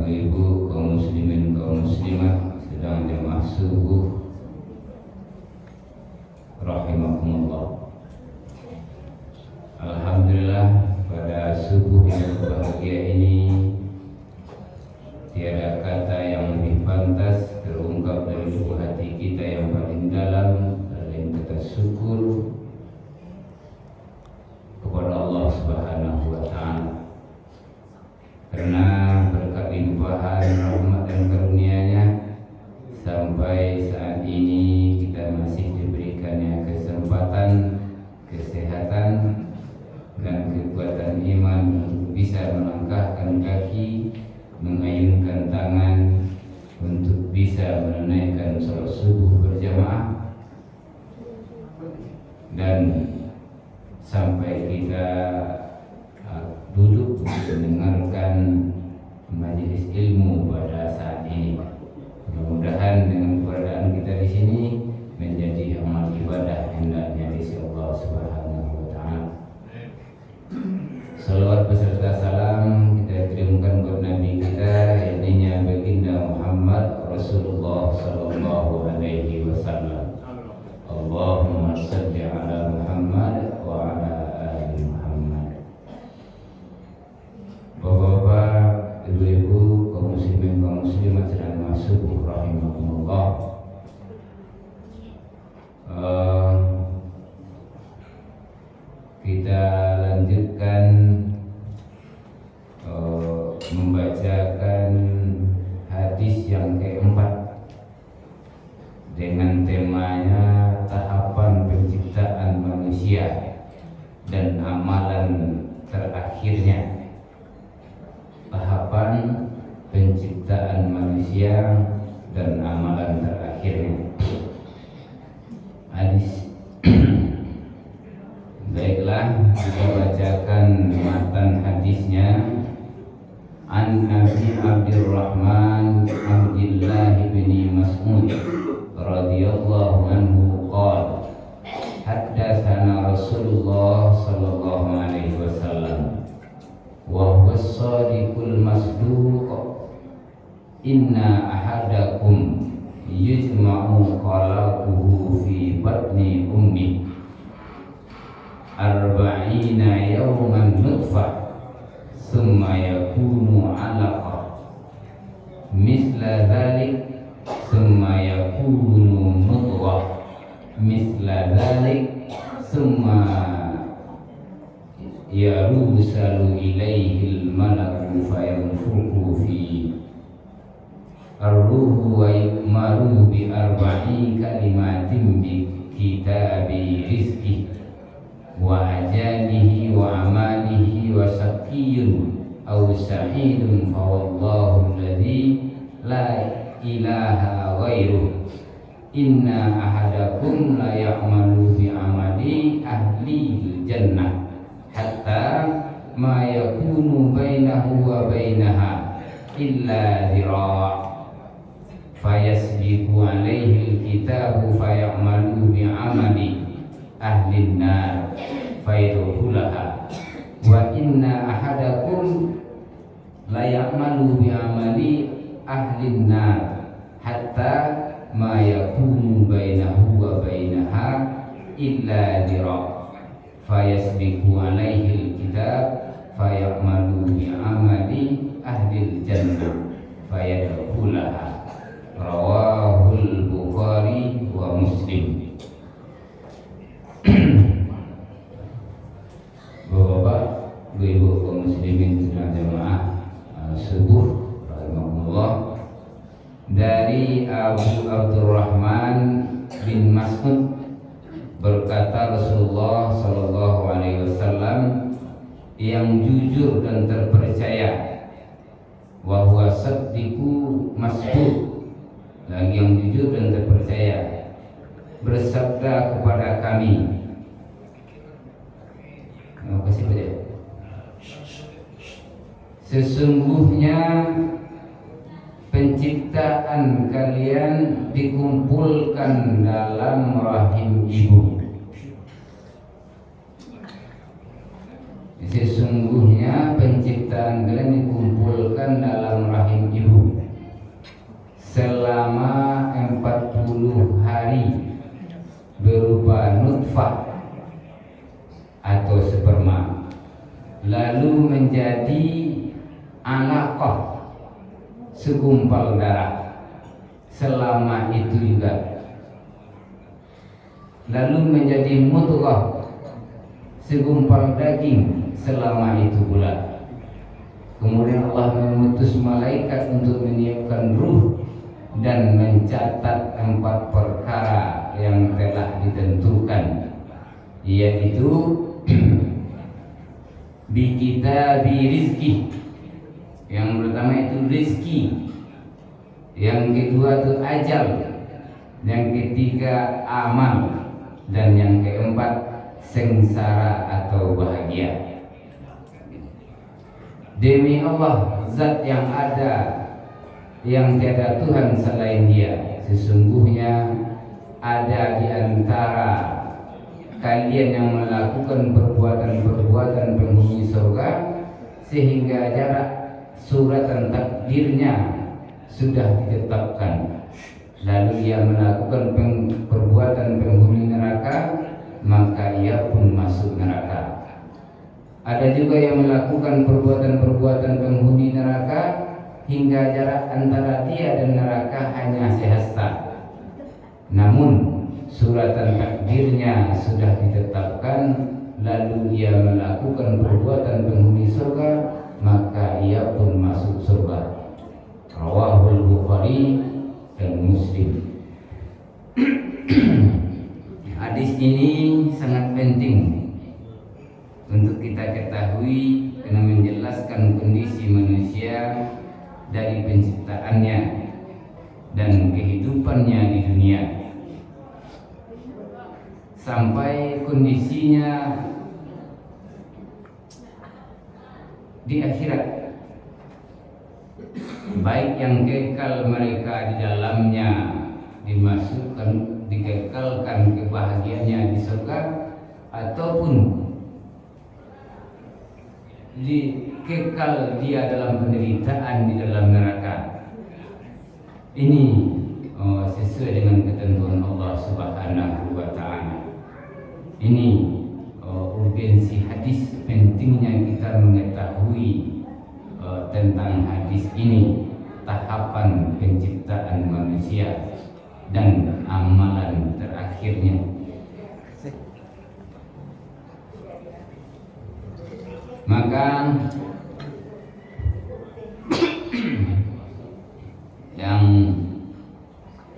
ibu, kaum muslimin, kaum muslimat sedang jamaah subuh rahimakumullah. Alhamdulillah, pada subuh yang berbahagia ini tiada kata yang lebih pantas terungkap dari lubuk hati kita yang paling dalam selain kata syukur kepada Allah Subhanahu wa Ta'ala, karena berkat limpahan rahmat dan karunia-Nya sampai saat ini kita masih diberikannya kesempatan, kesehatan dan kekuatan iman untuk bisa melangkahkan kaki, mengayunkan tangan untuk bisa menunaikan salat subuh berjamaah, dan sampai kita duduk untuk mendengarkan majelis ilmu pada saat ini. Mudah-mudahan dengan keberadaan kita di sini menjadi amal ibadah hendaknya di sisi Allah Subhanahu wa Ta'ala. Salawat beserta salam kita kirimkan buat Nabi kita, yaitu baginda Muhammad Rasulullah sallallahu alaihi wasallam. Allahumma shalli ala Muhammad wa ala ali Muhammad. Bapak-bapak, ibu-ibu, kaum muslimin, kaum muslimat sedang masuk rahimakumullah. Kita lanjutkan membacakan hadis yang keempat dengan temanya tahapan penciptaan manusia dan amalan terakhirnya. Tahapan penciptaan manusia dan amalan terakhirnya. Hadis baiklah, kita bacakan matan hadisnya. An Abi Abdurrahman Abdullah bin Mas'ud radhiyallahu anhu qala haddatsana Rasulullah sallallahu alaihi wasallam wa huwa as-sadiqul masduq inna ahadakum yujma'u khalaqahu fi batni ummi arba'ina yawman nutfah summa yakunu 'alaqah misla dhalik summa yakunu mudghah misla dhalik summa yarusalu ilaihi al-malaku fayanfukhu fi ar-ruhu wa yu'maru bi arba'i kalimatin bi kitabi rizqi wa ajalihi wa amalihi wa saqiyyun aw sa'idun fa wallahu alladhi la ilaha ghairuh inna ahadakum la ya'malu bi amali ahli jannah hatta ma yakunu bainahu wa bainaha illa dhira' fayasbiqu alaihi alkitabu fayamalu bi amali ahli nar fayadkhulaha wa inna ahadakum la ya'malu bi amali ahli nar hatta ma yakunu bainahu wa bainaha illa dhira' fayasbiqu alaihi alkitab fayamalu bi amali ahli jannah fayadkhulaha. Rawahul Bukhari wa Muslim. Bapak-bapak, ibu-ibu kaum muslimin sedang jamaah subuh rahimahullah, dari Abu Abdurrahman bin Mas'ud berkata Rasulullah sallallahu alaihi wasallam yang jujur dan terpercaya, wa huwa saddiqu masduq, lagi yang jujur dan terpercaya, bersabda kepada kami. Kasih baca. Sesungguhnya penciptaan kalian dikumpulkan dalam rahim ibu. Sesungguhnya penciptaan kalian dikumpulkan dalam rahim ibu. lalu menjadi alaqah, segumpal darah selama itu juga, lalu menjadi mudghah, segumpal daging selama itu pula. Kemudian Allah mengutus malaikat untuk menyiapkan ruh dan mencatat 4 perkara yang telah ditentukan, yaitu bi kitabi rizki. Yang pertama itu rizki, yang kedua itu ajal, yang ketiga amal, dan yang keempat sengsara atau bahagia. Demi Allah, zat yang ada, yang tiada Tuhan selain Dia, sesungguhnya ada di antara kalian yang melakukan perbuatan-perbuatan penghuni surga, sehingga jarak suratan takdirnya sudah ditetapkan. Lalu ia melakukan perbuatan penghuni neraka, maka ia pun masuk neraka. Ada juga yang melakukan perbuatan-perbuatan penghuni neraka hingga jarak antara dia dan neraka hanya sehasta, namun suratan takdirnya sudah ditetapkan. Lalu ia melakukan perbuatan penghuni surga, maka ia pun masuk surga. Rawahul Bukhari dan Muslim. Hadis ini sangat penting untuk kita ketahui karena menjelaskan kondisi manusia dari penciptaannya dan kehidupannya di dunia sampai kondisinya di akhirat, baik yang kekal mereka di dalamnya dikekalkan kebahagiaannya di surga, ataupun dikekal dia dalam penderitaan di dalam neraka. Ini sesuai dengan ketentuan Allah Subhanahu wa Ta'ala. Ini urgensi hadis, pentingnya kita mengetahui tentang hadis ini, tahapan penciptaan manusia dan amalan terakhirnya. Maka yang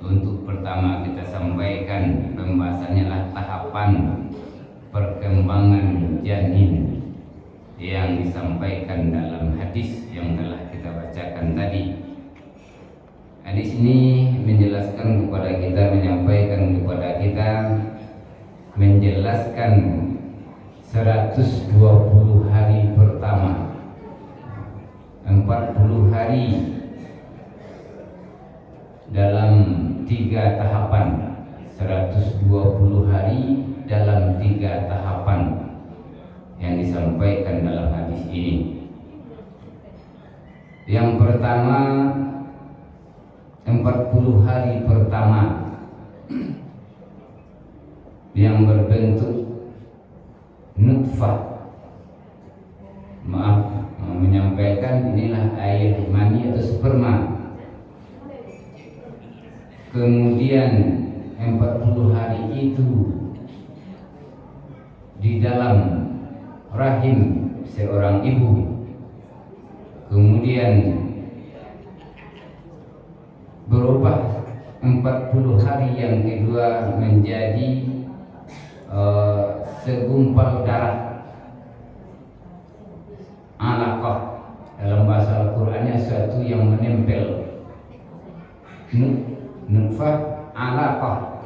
untuk pertama kita sampaikan pembahasannya adalah tahapan perkembangan janin yang disampaikan dalam hadis yang telah kita bacakan tadi. Hadis ini menjelaskan kepada kita, menyampaikan kepada kita, menjelaskan 120 hari pertama, 40 hari dalam 3 tahapan, 120 hari dalam 3 tahapan yang disampaikan dalam hadis ini. Yang pertama, 40 hari pertama yang berbentuk nutfah. Maaf, menyampaikan inilah air mani atau sperma. Kemudian 40 hari itu di dalam rahim seorang ibu. Kemudian berubah 40 hari yang kedua menjadi segumpal darah, alaqah. Dalam bahasa Al-Qur'annya suatu yang menempel. Nutfah, alaqah.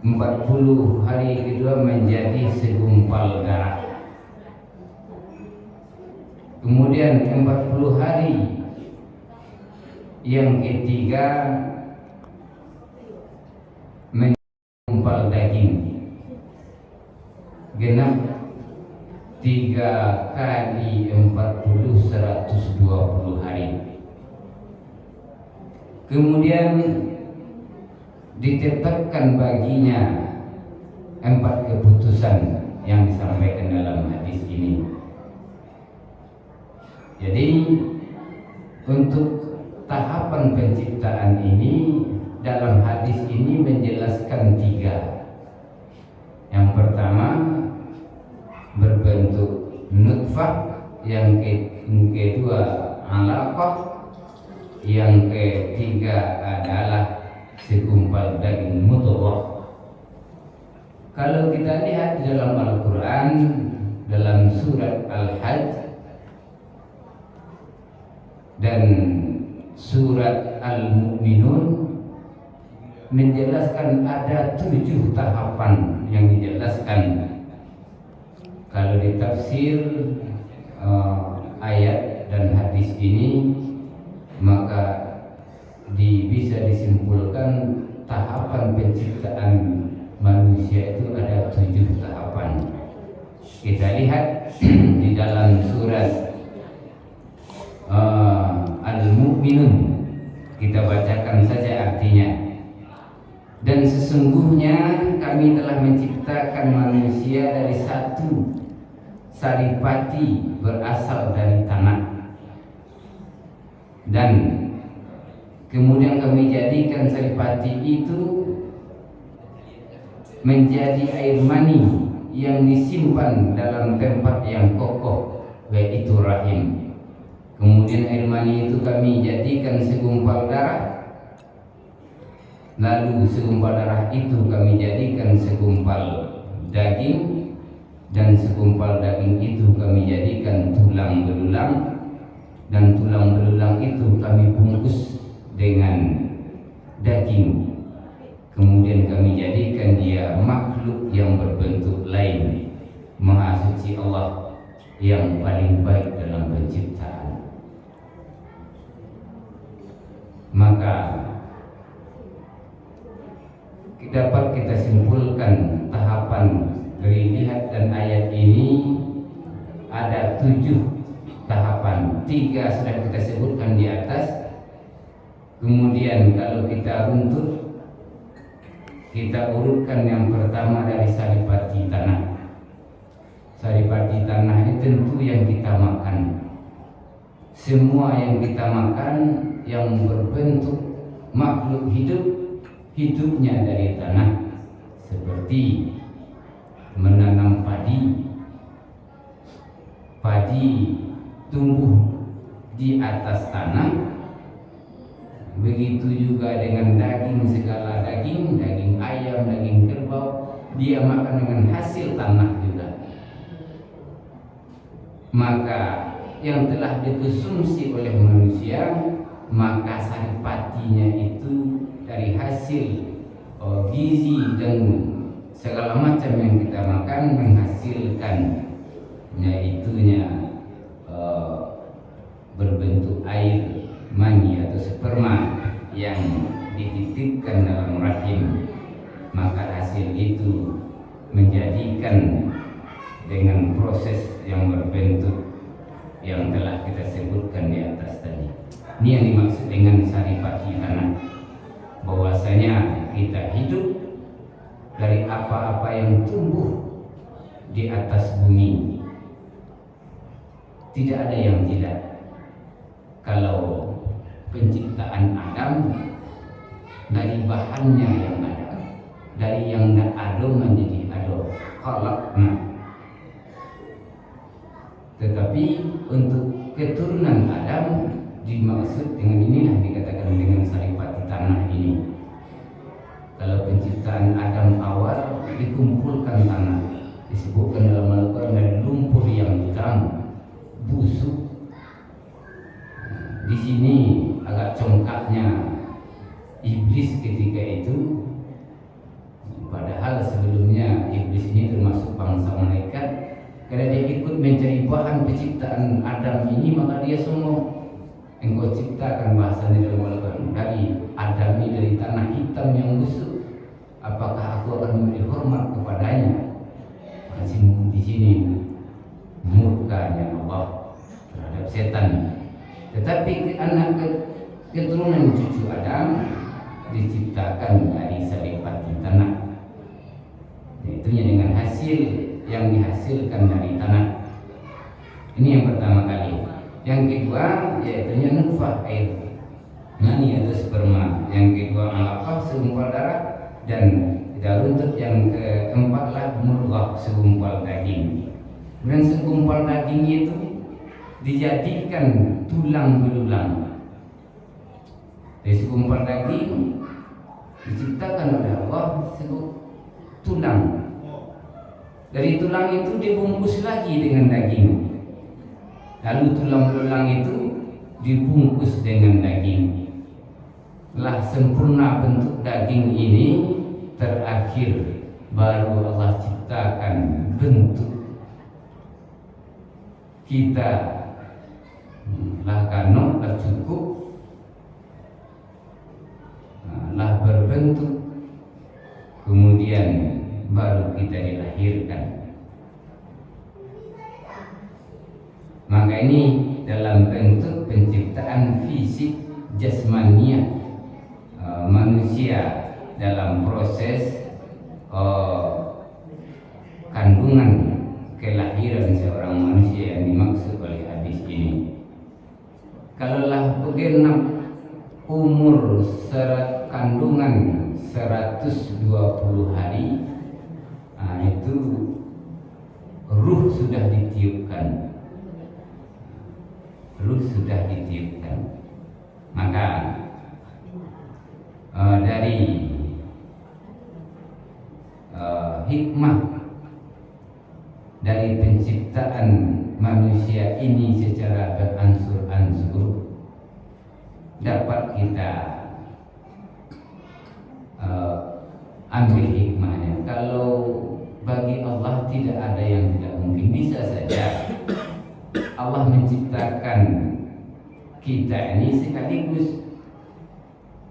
40 hari kedua menjadi segumpal darah. Kemudian 40 hari yang ketiga mengumpal daging. Genap 3 kali 40 120 hari. Kemudian ditetapkan baginya 4 keputusan yang disampaikan dalam hadis ini. Jadi untuk tahapan penciptaan ini dalam hadis ini menjelaskan 3. Yang pertama berbentuk nutfah, yang kedua alaqah, yang ketiga adalah segumpal daging mudghah. Kalau kita lihat di dalam Al-Quran, dalam surat Al-Hajj dan surat Al-Mu'minun, menjelaskan ada 7 tahapan yang dijelaskan. Kalau di tafsir ayat dan hadis ini, maka bisa disimpulkan tahapan penciptaan manusia itu ada 7 tahapan. Kita lihat di dalam surat Al-Mu'minun, kita bacakan saja artinya. Dan sesungguhnya kami telah menciptakan manusia dari satu saripati berasal dari tanah, dan kemudian kami jadikan saripati itu menjadi air mani yang disimpan dalam tempat yang kokoh, yaitu rahim. Kemudian air mani itu kami jadikan segumpal darah, lalu segumpal darah itu kami jadikan segumpal daging, dan segumpal daging itu kami jadikan tulang belulang, dan tulang belulang itu kami bungkus dengan daging. Kemudian kami jadikan dia makhluk yang berbentuk lain. Maha suci Allah yang paling baik dalam penciptaan. Maka dapat kita simpulkan tahapan dari lihat dan ayat ini ada 7 tahapan. 3 sudah kita sebutkan di atas. Kemudian kalau kita runtut, kita urutkan yang pertama dari saripati tanah. Saripati tanah ini tentu yang kita makan. Semua yang kita makan yang berbentuk makhluk hidup, hidupnya dari tanah, seperti menanam padi. Padi tumbuh di atas tanah. Begitu juga dengan daging, segala daging, daging ayam, daging kerbau, dia makan dengan hasil tanah juga. Maka yang telah dikonsumsi oleh manusia, maka saripatinya itu dari hasil gizi dan segala macam yang kita makan menghasilkan, yaitunya berbentuk air mani atau sperma yang dititipkan dalam rahim. Maka hasil itu menjadikan dengan proses yang berbentuk yang telah kita sebutkan di atas tadi. Ini yang dimaksud dengan saripati tanah, bahwasanya kita hidup dari apa-apa yang tumbuh di atas bumi. Tidak ada yang tidak. Kalau penciptaan Adam dari bahannya yang ada, dari yang tidak ada menjadi ada, khalaqna. Tetapi untuk keturunan Adam dimaksud dengan inilah dikatakan dengan saripati tanah ini. Kalau penciptaan Adam awal dikumpulkan tanah, disebutkan dalam Al-Quran dari lumpur yang hitam, busuk. Di sini agak congkaknya iblis ketika itu, padahal sebelumnya iblis ini termasuk bangsa malaikat. Karena dia ikut mencari bahan penciptaan Adam ini, maka dia sombong. Engkau ciptakan, bahasanya dalam Al-Quran, dari Adam ini dari tanah hitam yang busuk, apakah aku akan memberi hormat kepadanya? Di sini murkanya Allah terhadap setan. Tetapi anak keturunan cucu Adam diciptakan dari saripati tanah, yaitunya dengan hasil yang dihasilkan dari tanah. Ini yang pertama kali. Yang kedua yaitu nutfah air mani atau sperma. Yang kedua alaqah segumpal darah, dan kita runtut yang keempatlah mudghah segumpal daging. Dan segumpal daging itu dijadikan tulang belulang. Dari segumpal daging diciptakan oleh Allah tulang. Dari tulang itu dibungkus lagi dengan daging. Lalu tulang belulang itu dibungkus dengan daging. Telah sempurna bentuk daging ini terakhir baru Allah ciptakan bentuk kita. Lah kanok lah cukup, lah berbentuk, kemudian baru kita dilahirkan. Maka ini dalam bentuk penciptaan fisik jasmaniah manusia dalam proses kandungan kelahiran seorang manusia yang dimaksud oleh hadis ini. Kalaulah genap umur kandungan 120 hari, itu ruh sudah ditiupkan. Maka dari hikmah dari penciptaan manusia ini secara beransur-ansur dapat kita ambil hikmahnya. Kalau bagi Allah tidak ada yang tidak mungkin. Bisa saja Allah menciptakan kita ini sekaligus.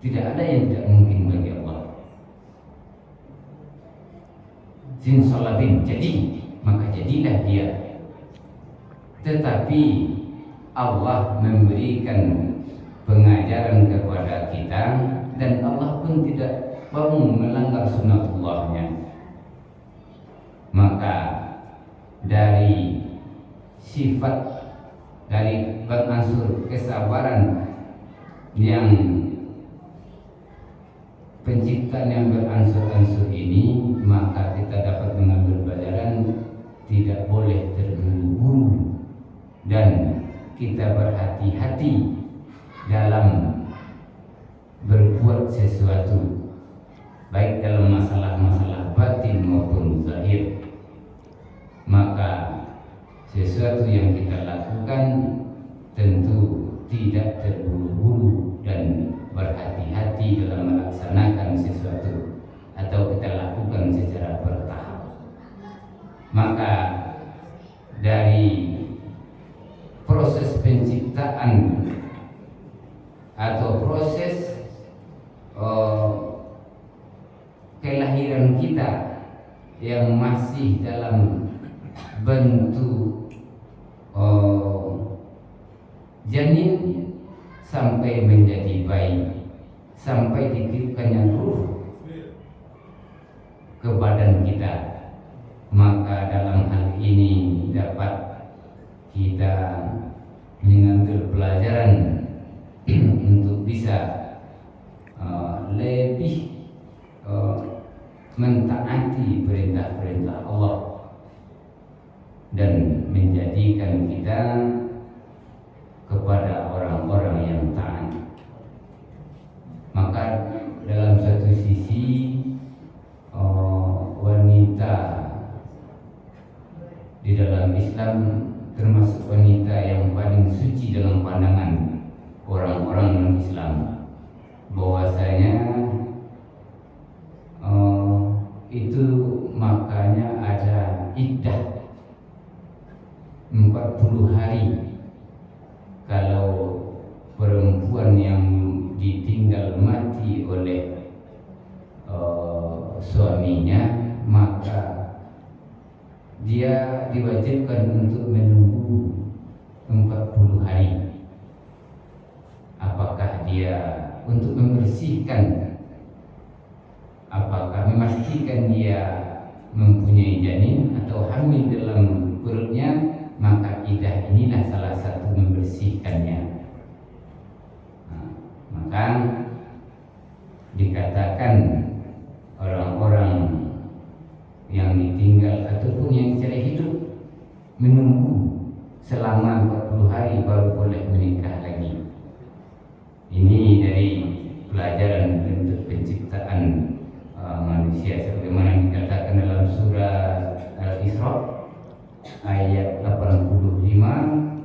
Tidak ada yang tidak mungkin bagi Allah. Simsalabim, jadi, maka jadilah dia. Tetapi Allah memberikan pengajaran kepada kita, dan Allah pun tidak mau melanggar sunnatullahnya. Maka dari sifat dari beransur kesabaran yang penciptaan yang beransur-ansur ini, maka kita dapat mengambil pelajaran tidak boleh terburu-buru dan kita berhati-hati dalam berbuat sesuatu, baik dalam masalah-masalah batin maupun zahir. Maka sesuatu yang kita lakukan tentu tidak terburu-buru dan berhati-hati dalam melaksanakan sesuatu, atau kita lakukan secara bertahap. Maka dari proses penciptaan atau proses kelahiran kita yang masih dalam bentuk janin sampai menjadi bayi, sampai ditiupkannya ruh ke badan kita, maka dalam hal ini dapat kita mengambil pelajaran untuk bisa lebih mentaati perintah-perintah Allah dan menjadikan kita kepada orang-orang yang taat. Maka dalam satu sisi wanita di dalam Islam termasuk wanita yang paling suci dalam pandangan orang-orang non-Islam, bahwasanya itu makanya ada iddah 40 hari. Kalau perempuan yang ditinggal mati oleh suaminya, maka dia diwajibkan untuk menunggu 40 hari. Apakah dia untuk membersihkan, apakah memastikan dia mempunyai janin atau hamil dalam perutnya, maka iddah inilah salah satu membersihkannya. Nah, maka dikatakan orang-orang yang ditinggal ataupun yang cerai hidup menunggu selama 40 hari baru boleh menikah lagi. Ini dari pelajaran bentuk penciptaan manusia sebagaimana dikatakan dalam surah Al-Isra ayat 85,